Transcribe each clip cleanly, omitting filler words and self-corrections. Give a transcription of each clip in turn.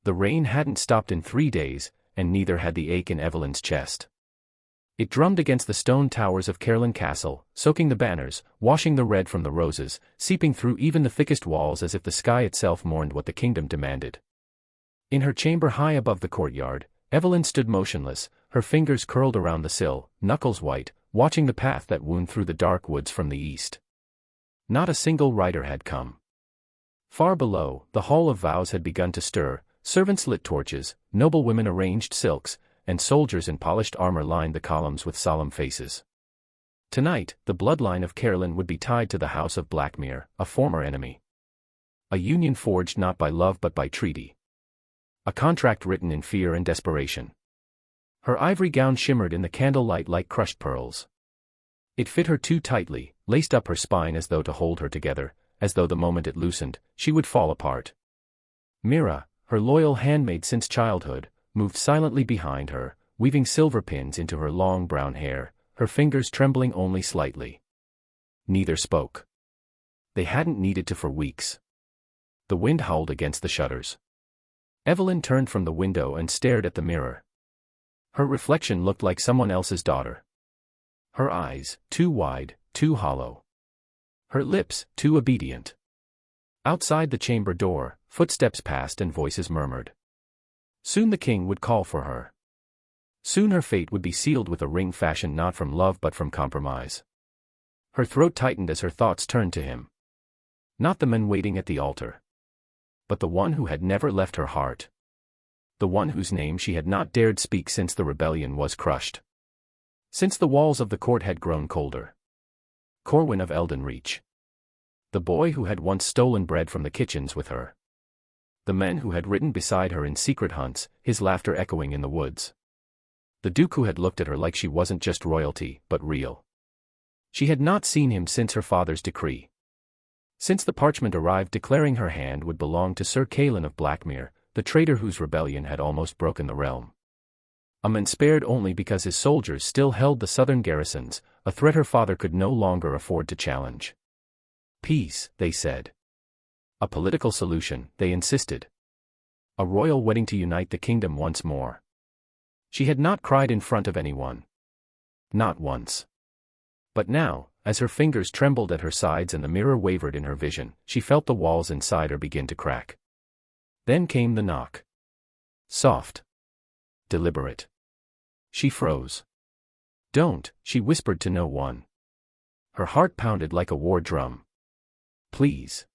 The rain hadn't stopped in 3 days, and neither had the ache in Evelyn's chest. It drummed against the stone towers of Caerleon Castle, soaking the banners, washing the red from the roses, seeping through even the thickest walls as if the sky itself mourned what the kingdom demanded. In her chamber high above the courtyard, Evelyn stood motionless, her fingers curled around the sill, knuckles white, watching the path that wound through the dark woods from the east. Not a single rider had come. Far below, the Hall of Vows had begun to stir, servants lit torches, noblewomen arranged silks, and soldiers in polished armor lined the columns with solemn faces. Tonight, the bloodline of Caerleon would be tied to the House of Blackmere, a former enemy. A union forged not by love but by treaty. A contract written in fear and desperation. Her ivory gown shimmered in the candlelight like crushed pearls. It fit her too tightly, laced up her spine as though to hold her together, as though the moment it loosened, she would fall apart. Mira, her loyal handmaid since childhood, moved silently behind her, weaving silver pins into her long brown hair, her fingers trembling only slightly. Neither spoke. They hadn't needed to for weeks. The wind howled against the shutters. Evelyn turned from the window and stared at the mirror. Her reflection looked like someone else's daughter. Her eyes, too wide, too hollow. Her lips, too obedient. Outside the chamber door, footsteps passed and voices murmured. Soon the king would call for her. Soon her fate would be sealed with a ring fashioned not from love but from compromise. Her throat tightened as her thoughts turned to him. Not the man waiting at the altar, but the one who had never left her heart. The one whose name she had not dared speak since the rebellion was crushed. Since the walls of the court had grown colder. Corwin of Elden Reach. The boy who had once stolen bread from the kitchens with her. The men who had ridden beside her in secret hunts, his laughter echoing in the woods. The duke who had looked at her like she wasn't just royalty, but real. She had not seen him since her father's decree. Since the parchment arrived declaring her hand would belong to Sir Caelin of Blackmere, the traitor whose rebellion had almost broken the realm. A man spared only because his soldiers still held the southern garrisons, a threat her father could no longer afford to challenge. Peace, they said. A political solution, they insisted. A royal wedding to unite the kingdom once more. She had not cried in front of anyone. Not once. But now, as her fingers trembled at her sides and the mirror wavered in her vision, she felt the walls inside her begin to crack. Then came the knock. Soft. Deliberate. She froze. Don't, she whispered to no one. Her heart pounded like a war drum. Please.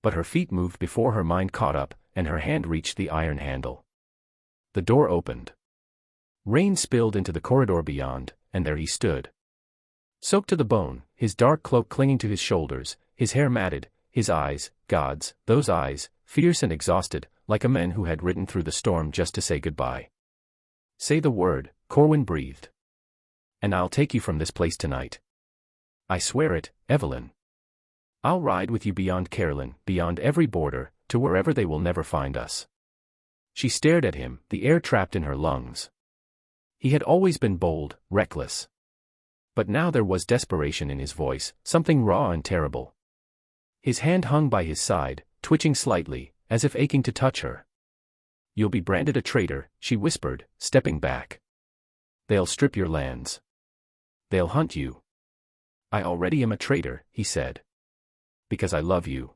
But her feet moved before her mind caught up, and her hand reached the iron handle. The door opened. Rain spilled into the corridor beyond, and there he stood. Soaked to the bone, his dark cloak clinging to his shoulders, his hair matted, his eyes, gods, those eyes, fierce and exhausted, like a man who had ridden through the storm just to say goodbye. Say the word, Corwin breathed. And I'll take you from this place tonight. I swear it, Evelyn. I'll ride with you beyond Caerleon, beyond every border, to wherever they will never find us. She stared at him, the air trapped in her lungs. He had always been bold, reckless. But now there was desperation in his voice, something raw and terrible. His hand hung by his side, twitching slightly, as if aching to touch her. You'll be branded a traitor, she whispered, stepping back. They'll strip your lands. They'll hunt you. I already am a traitor, he said. Because I love you.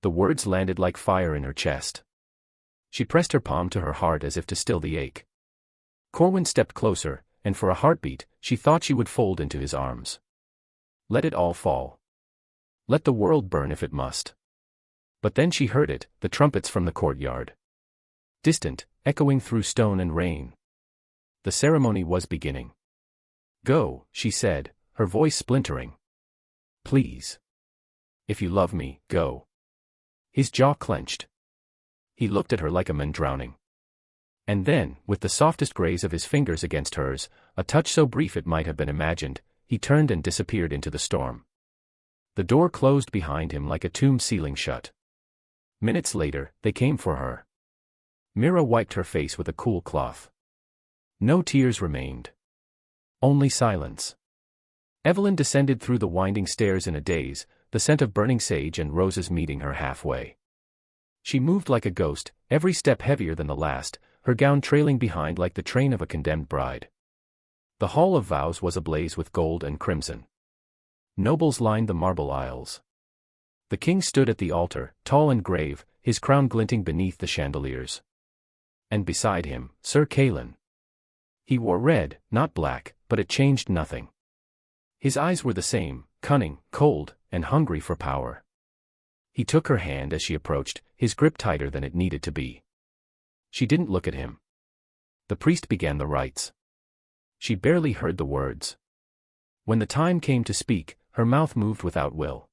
The words landed like fire in her chest. She pressed her palm to her heart as if to still the ache. Corwin stepped closer, and for a heartbeat, she thought she would fold into his arms. Let it all fall. Let the world burn if it must. But then she heard it, the trumpets from the courtyard. Distant, echoing through stone and rain. The ceremony was beginning. Go, she said, her voice splintering. Please. If you love me, go. His jaw clenched. He looked at her like a man drowning. And then, with the softest graze of his fingers against hers, a touch so brief it might have been imagined, he turned and disappeared into the storm. The door closed behind him like a tomb sealing shut. Minutes later, they came for her. Mira wiped her face with a cool cloth. No tears remained. Only silence. Evelyn descended through the winding stairs in a daze, the scent of burning sage and roses meeting her halfway. She moved like a ghost, every step heavier than the last, her gown trailing behind like the train of a condemned bride. The Hall of Vows was ablaze with gold and crimson. Nobles lined the marble aisles. The king stood at the altar, tall and grave, his crown glinting beneath the chandeliers. And beside him, Sir Cailan. He wore red, not black, but it changed nothing. His eyes were the same, cunning, cold, and hungry for power. He took her hand as she approached, his grip tighter than it needed to be. She didn't look at him. The priest began the rites. She barely heard the words. When the time came to speak, her mouth moved without will.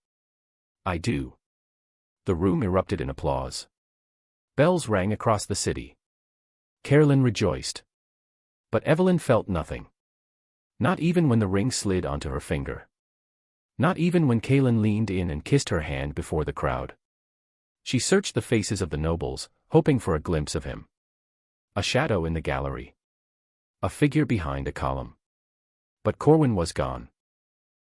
"I do." The room erupted in applause. Bells rang across the city. Carolyn rejoiced. But Evelyn felt nothing. Not even when the ring slid onto her finger. Not even when Cailan leaned in and kissed her hand before the crowd. She searched the faces of the nobles, hoping for a glimpse of him. A shadow in the gallery. A figure behind a column. But Corwin was gone.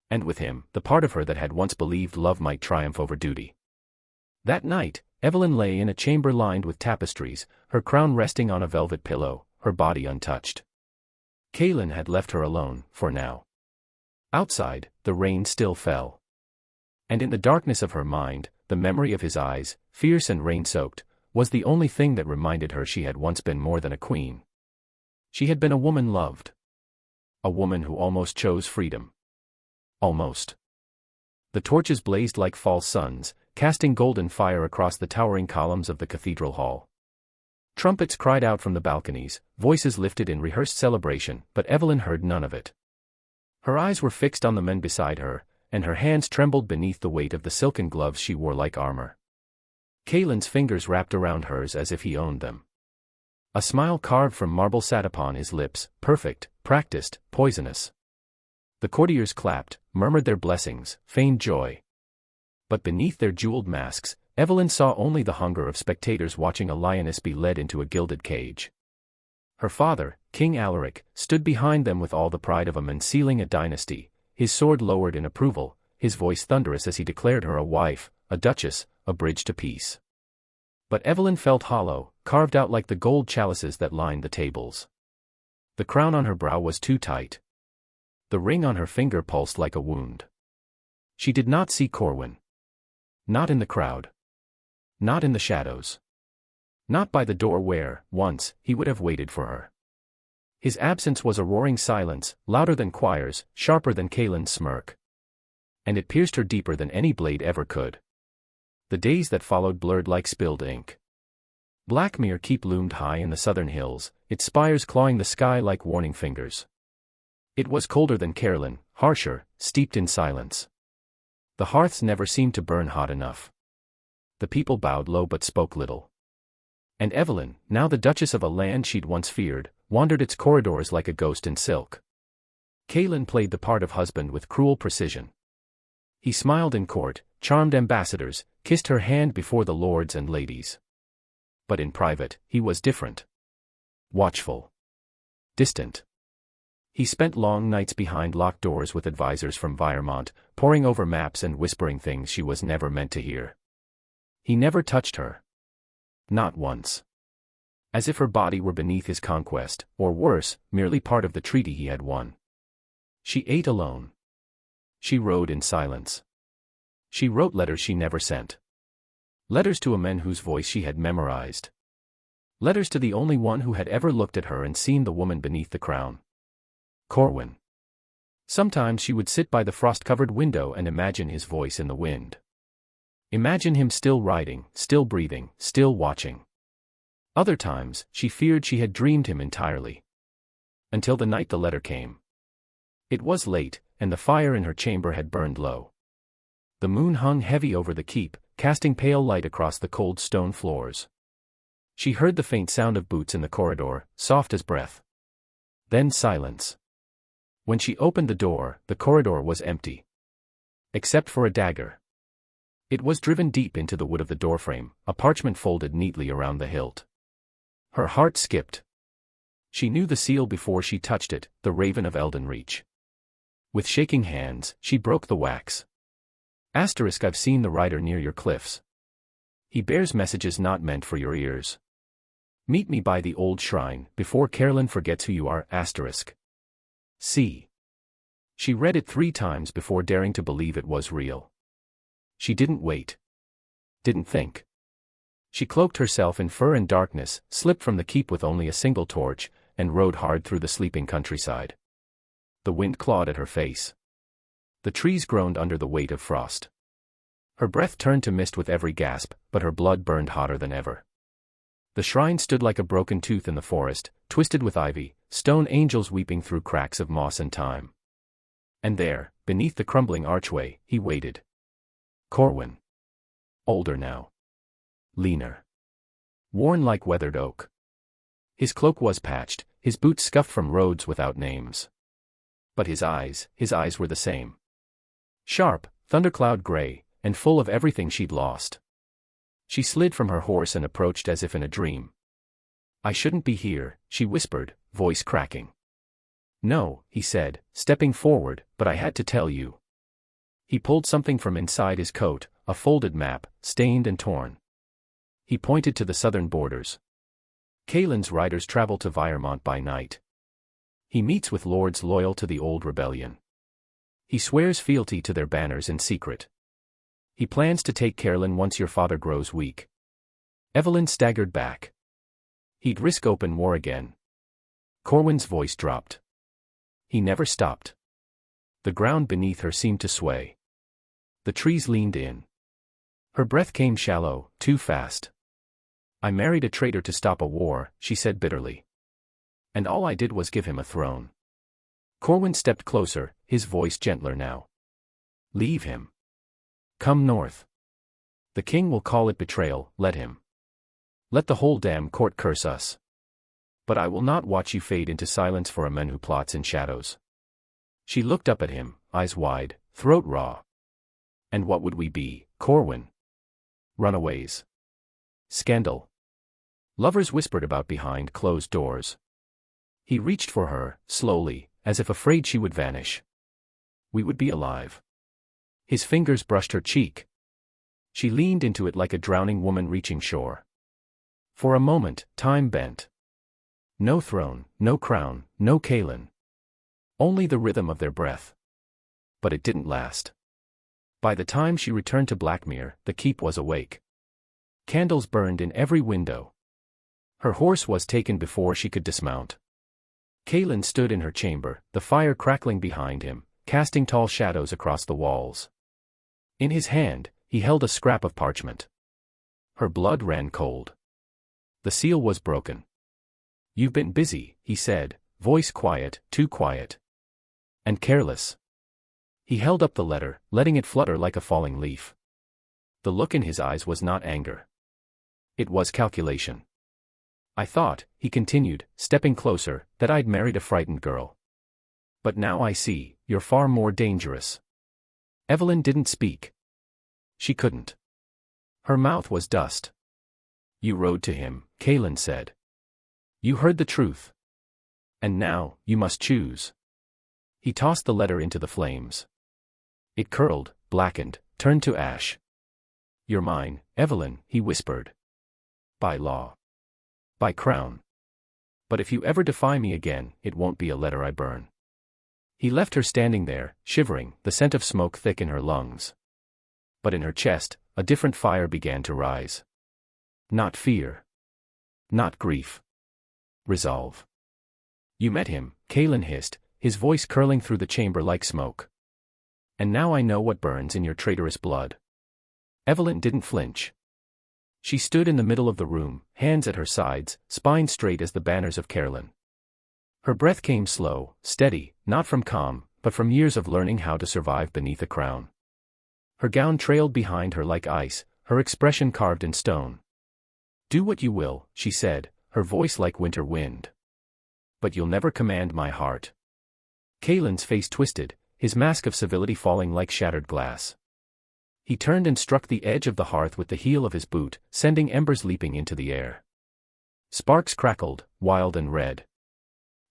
And with him, the part of her that had once believed love might triumph over duty. That night, Evelyn lay in a chamber lined with tapestries, her crown resting on a velvet pillow, her body untouched. Cailan had left her alone, for now. Outside, the rain still fell. And in the darkness of her mind, the memory of his eyes, fierce and rain-soaked, was the only thing that reminded her she had once been more than a queen. She had been a woman loved. A woman who almost chose freedom. Almost. The torches blazed like false suns, casting golden fire across the towering columns of the cathedral hall. Trumpets cried out from the balconies, voices lifted in rehearsed celebration, but Evelyn heard none of it. Her eyes were fixed on the men beside her, and her hands trembled beneath the weight of the silken gloves she wore like armor. Cailan's fingers wrapped around hers as if he owned them. A smile carved from marble sat upon his lips, perfect, practiced, poisonous. The courtiers clapped, murmured their blessings, feigned joy. But beneath their jeweled masks, Evelyn saw only the hunger of spectators watching a lioness be led into a gilded cage. Her father, King Alaric, stood behind them with all the pride of a man sealing a dynasty, his sword lowered in approval, his voice thunderous as he declared her a wife, a duchess, a bridge to peace. But Evelyn felt hollow, carved out like the gold chalices that lined the tables. The crown on her brow was too tight. The ring on her finger pulsed like a wound. She did not see Corwin. Not in the crowd. Not in the shadows. Not by the door where, once, he would have waited for her. His absence was a roaring silence, louder than choirs, sharper than Cailan's smirk. And it pierced her deeper than any blade ever could. The days that followed blurred like spilled ink. Blackmere Keep loomed high in the southern hills, its spires clawing the sky like warning fingers. It was colder than Caroline, harsher, steeped in silence. The hearths never seemed to burn hot enough. The people bowed low but spoke little. And Evelyn, now the duchess of a land she'd once feared, wandered its corridors like a ghost in silk. Cailan played the part of husband with cruel precision. He smiled in court, charmed ambassadors, kissed her hand before the lords and ladies. But in private, he was different. Watchful. Distant. He spent long nights behind locked doors with advisors from Viremont, poring over maps and whispering things she was never meant to hear. He never touched her. Not once. As if her body were beneath his conquest, or worse, merely part of the treaty he had won. She ate alone. She rode in silence. She wrote letters she never sent. Letters to a man whose voice she had memorized. Letters to the only one who had ever looked at her and seen the woman beneath the crown. Corwin. Sometimes she would sit by the frost-covered window and imagine his voice in the wind. Imagine him still riding, still breathing, still watching. Other times, she feared she had dreamed him entirely. Until the night the letter came. It was late, and the fire in her chamber had burned low. The moon hung heavy over the keep, casting pale light across the cold stone floors. She heard the faint sound of boots in the corridor, soft as breath. Then silence. When she opened the door, the corridor was empty. Except for a dagger. It was driven deep into the wood of the doorframe, a parchment folded neatly around the hilt. Her heart skipped. She knew the seal before she touched it, the Raven of Eldenreach. With shaking hands, she broke the wax. Asterisk I've seen the rider near your cliffs. He bears messages not meant for your ears. Meet me by the old shrine, before Carolyn forgets who you are, asterisk. See. She read it 3 times before daring to believe it was real. She didn't wait. Didn't think. She cloaked herself in fur and darkness, slipped from the keep with only a single torch, and rode hard through the sleeping countryside. The wind clawed at her face. The trees groaned under the weight of frost. Her breath turned to mist with every gasp, but her blood burned hotter than ever. The shrine stood like a broken tooth in the forest, twisted with ivy, stone angels weeping through cracks of moss and time. And there, beneath the crumbling archway, he waited. Corwin. Older now. Leaner. Worn like weathered oak. His cloak was patched, his boots scuffed from roads without names. But his eyes were the same. Sharp, thundercloud gray, and full of everything she'd lost. She slid from her horse and approached as if in a dream. I shouldn't be here, she whispered, voice cracking. No, he said, stepping forward, but I had to tell you. He pulled something from inside his coat, a folded map, stained and torn. He pointed to the southern borders. Kaelin's riders travel to Viremont by night. He meets with lords loyal to the old rebellion. He swears fealty to their banners in secret. He plans to take Carolyn once your father grows weak. Evelyn staggered back. He'd risk open war again. Corwin's voice dropped. He never stopped. The ground beneath her seemed to sway. The trees leaned in. Her breath came shallow, too fast. I married a traitor to stop a war, she said bitterly. And all I did was give him a throne. Corwin stepped closer, his voice gentler now. Leave him. Come north. The king will call it betrayal, let him. Let the whole damn court curse us. But I will not watch you fade into silence for a man who plots in shadows. She looked up at him, eyes wide, throat raw. And what would we be, Corwin? Runaways. Scandal. Lovers whispered about behind closed doors. He reached for her, slowly, as if afraid she would vanish. We would be alive. His fingers brushed her cheek. She leaned into it like a drowning woman reaching shore. For a moment, time bent. No throne, no crown, no Kaelin. Only the rhythm of their breath. But it didn't last. By the time she returned to Blackmere, the keep was awake. Candles burned in every window. Her horse was taken before she could dismount. Kaelin stood in her chamber, the fire crackling behind him, casting tall shadows across the walls. In his hand, he held a scrap of parchment. Her blood ran cold. The seal was broken. You've been busy, he said, voice quiet, too quiet. And careless. He held up the letter, letting it flutter like a falling leaf. The look in his eyes was not anger. It was calculation. I thought, he continued, stepping closer, that I'd married a frightened girl. But now I see, you're far more dangerous. Evelyn didn't speak. She couldn't. Her mouth was dust. You rode to him, Kaelin said. You heard the truth. And now, you must choose. He tossed the letter into the flames. It curled, blackened, turned to ash. You're mine, Evelyn, he whispered. By law. By crown. But if you ever defy me again, it won't be a letter I burn. He left her standing there, shivering, the scent of smoke thick in her lungs. But in her chest, a different fire began to rise. Not fear. Not grief. Resolve. You met him, Kaelin hissed, his voice curling through the chamber like smoke. And now I know what burns in your traitorous blood. Evelyn didn't flinch. She stood in the middle of the room, hands at her sides, spine straight as the banners of Carolyn. Her breath came slow, steady, not from calm, but from years of learning how to survive beneath a crown. Her gown trailed behind her like ice, her expression carved in stone. Do what you will, she said, her voice like winter wind. But you'll never command my heart. Kaelin's face twisted, his mask of civility falling like shattered glass. He turned and struck the edge of the hearth with the heel of his boot, sending embers leaping into the air. Sparks crackled, wild and red.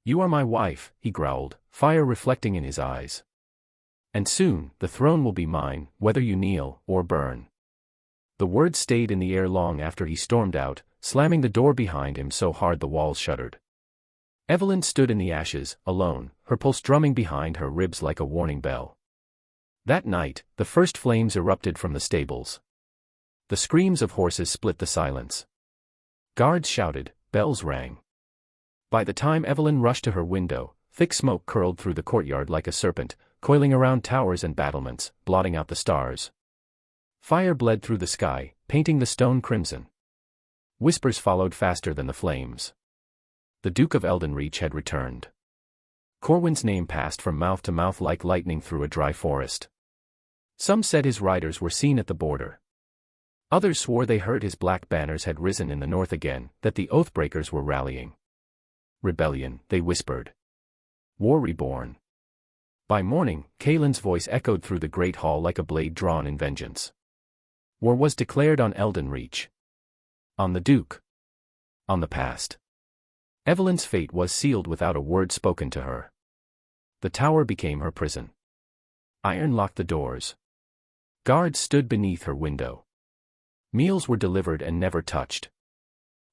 You are my wife, he growled, fire reflecting in his eyes. And soon, the throne will be mine, whether you kneel or burn. The words stayed in the air long after he stormed out, slamming the door behind him so hard the walls shuddered. Evelyn stood in the ashes, alone, her pulse drumming behind her ribs like a warning bell. That night, the first flames erupted from the stables. The screams of horses split the silence. Guards shouted, bells rang. By the time Evelyn rushed to her window, thick smoke curled through the courtyard like a serpent, coiling around towers and battlements, blotting out the stars. Fire bled through the sky, painting the stone crimson. Whispers followed faster than the flames. The Duke of Eldenreach had returned. Corwin's name passed from mouth to mouth like lightning through a dry forest. Some said his riders were seen at the border. Others swore they heard his black banners had risen in the north again, that the Oathbreakers were rallying. Rebellion, they whispered. War reborn. By morning, Caelan's voice echoed through the great hall like a blade drawn in vengeance. War was declared on Eldenreach. On the Duke. On the past. Evelyn's fate was sealed without a word spoken to her. The tower became her prison. Iron locked the doors. Guards stood beneath her window. Meals were delivered and never touched.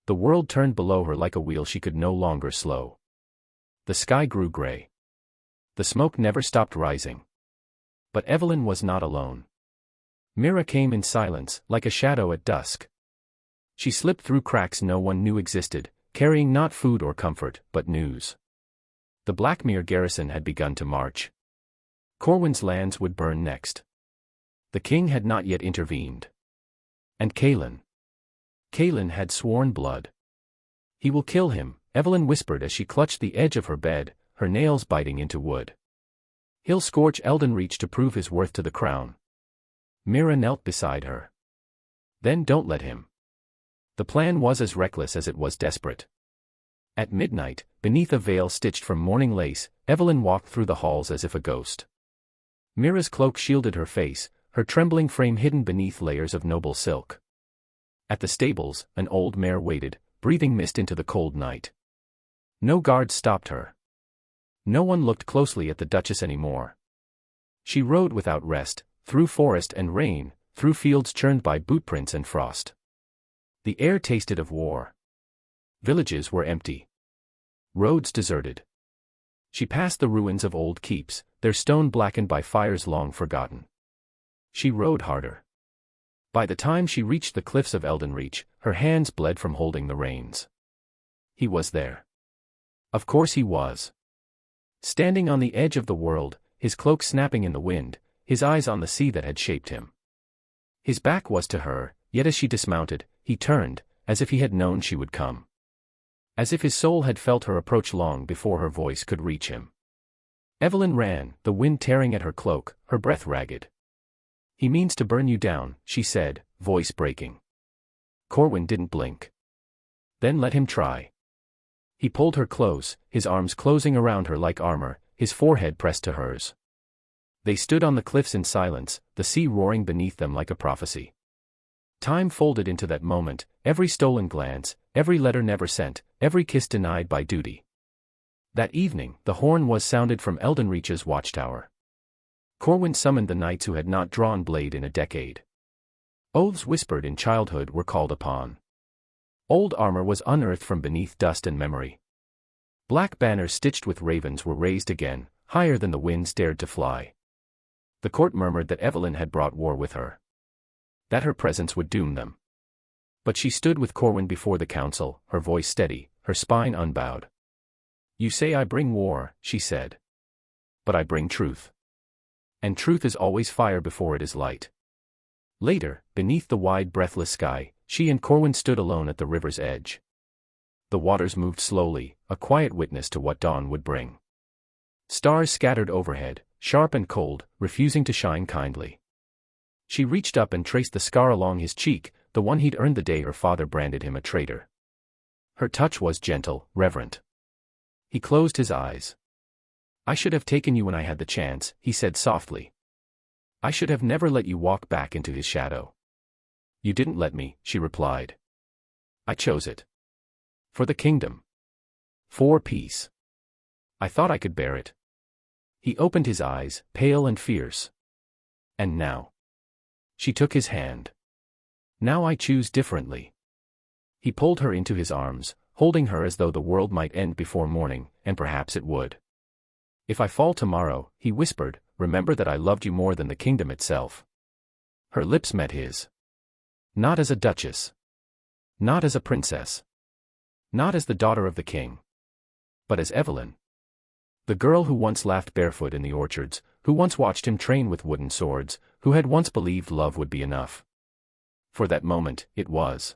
The world turned below her like a wheel she could no longer slow. The sky grew gray. The smoke never stopped rising. But Evelyn was not alone. Mira came in silence, like a shadow at dusk. She slipped through cracks no one knew existed, carrying not food or comfort, but news. The Blackmere garrison had begun to march. Corwin's lands would burn next. The king had not yet intervened. And Caelan. Caelan had sworn blood. He will kill him, Evelyn whispered as she clutched the edge of her bed, her nails biting into wood. He'll scorch Eldenreach to prove his worth to the crown. Mira knelt beside her. Then don't let him. The plan was as reckless as it was desperate. At midnight, beneath a veil stitched from mourning lace, Evelyn walked through the halls as if a ghost. Mira's cloak shielded her face, her trembling frame hidden beneath layers of noble silk. At the stables, an old mare waited, breathing mist into the cold night. No guards stopped her. No one looked closely at the Duchess anymore. She rode without rest, through forest and rain, through fields churned by bootprints and frost. The air tasted of war. Villages were empty. Roads deserted. She passed the ruins of old keeps, their stone blackened by fires long forgotten. She rode harder. By the time she reached the cliffs of Eldenreach, her hands bled from holding the reins. He was there. Of course he was. Standing on the edge of the world, his cloak snapping in the wind, his eyes on the sea that had shaped him. His back was to her, yet as she dismounted, he turned, as if he had known she would come. As if his soul had felt her approach long before her voice could reach him. Evelyn ran, the wind tearing at her cloak, her breath ragged. He means to burn you down, she said, voice breaking. Corwin didn't blink. Then let him try. He pulled her close, his arms closing around her like armor, his forehead pressed to hers. They stood on the cliffs in silence, the sea roaring beneath them like a prophecy. Time folded into that moment, every stolen glance, every letter never sent, every kiss denied by duty. That evening, the horn was sounded from Eldenreach's watchtower. Corwin summoned the knights who had not drawn blade in a decade. Oaths whispered in childhood were called upon. Old armor was unearthed from beneath dust and memory. Black banners stitched with ravens were raised again, higher than the winds dared to fly. The court murmured that Evelyn had brought war with her. That her presence would doom them. But she stood with Corwin before the council, her voice steady, her spine unbowed. You say I bring war, she said. But I bring truth. And truth is always fire before it is light. Later, beneath the wide breathless sky, she and Corwin stood alone at the river's edge. The waters moved slowly, a quiet witness to what dawn would bring. Stars scattered overhead, sharp and cold, refusing to shine kindly. She reached up and traced the scar along his cheek, the one he'd earned the day her father branded him a traitor. Her touch was gentle, reverent. He closed his eyes. I should have taken you when I had the chance, he said softly. I should have never let you walk back into his shadow. You didn't let me, she replied. I chose it. For the kingdom. For peace. I thought I could bear it. He opened his eyes, pale and fierce. And now. She took his hand. Now I choose differently. He pulled her into his arms, holding her as though the world might end before morning, and perhaps it would. If I fall tomorrow, he whispered, remember that I loved you more than the kingdom itself. Her lips met his. Not as a duchess. Not as a princess. Not as the daughter of the king. But as Evelyn. The girl who once laughed barefoot in the orchards, who once watched him train with wooden swords, who had once believed love would be enough. For that moment, it was.